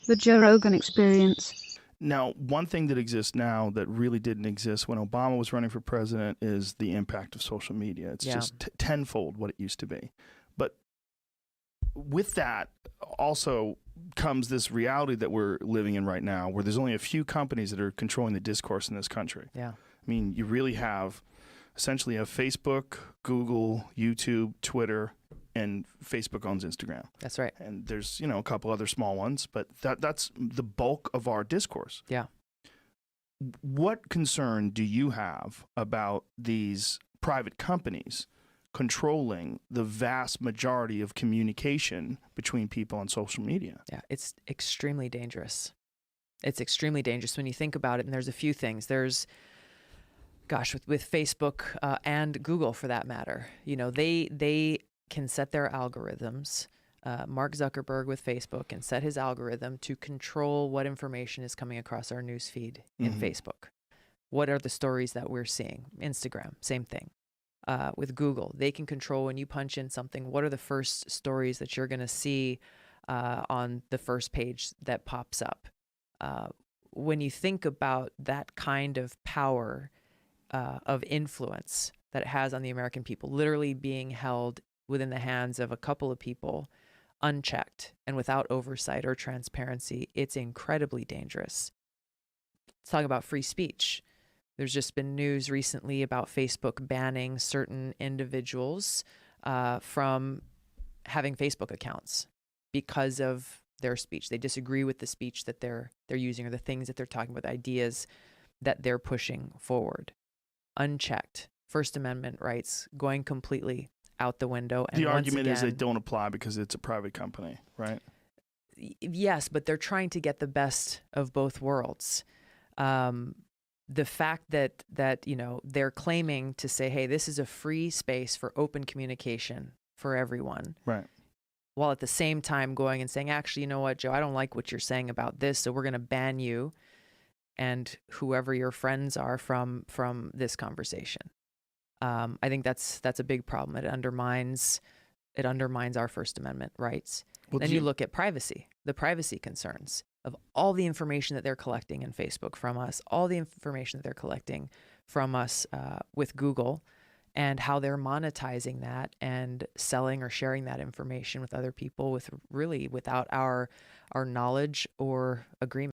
The Joe Rogan Experience. Now, one thing that exists now that really didn't exist when Obama was running for president is the impact of social media. It's Yeah. just tenfold what it used to be. But with that also comes this reality that we're living in right now, where there's only a few companies that are controlling the discourse in this country. Yeah. I mean, you really have essentially a Facebook, Google, YouTube, Twitter, and Facebook owns Instagram. That's right. And there's, a couple other small ones, but that's the bulk of our discourse. Yeah. What concern do you have about these private companies controlling the vast majority of communication between people on social media? Yeah, it's extremely dangerous. It's extremely dangerous when you think about it. And there's a few things. There's, with Facebook and Google for that matter, they can set their algorithms. Mark Zuckerberg with Facebook can set his algorithm to control what information is coming across our news feed in Facebook. What are the stories that we're seeing? Instagram, same thing. With Google, they can control when you punch in something, what are the first stories that you're going to see on the first page that pops up. When you think about that kind of power of influence that it has on the American people, literally being held within the hands of a couple of people, unchecked and without oversight or transparency, it's incredibly dangerous. Let's talk about free speech. There's just been news recently about Facebook banning certain individuals from having Facebook accounts because of their speech. They disagree with the speech that they're using or the things that they're talking about, the ideas that they're pushing forward. Unchecked. First Amendment rights going completely out the window. And the argument is they again, don't apply because it's a private company, right? Yes, but they're trying to get the best of both worlds. The fact that they're claiming to say, hey, this is a free space for open communication for everyone. Right. While at the same time going and saying, actually, you know what, Joe, I don't like what you're saying about this, so we're going to ban you and whoever your friends are from this conversation. I think that's a big problem. It undermines our First Amendment rights. Well, Then you look at privacy, the privacy concerns of all the information that they're collecting in Facebook from us, all the information that they're collecting from us with Google, and how they're monetizing that and selling or sharing that information with other people without our knowledge or agreement.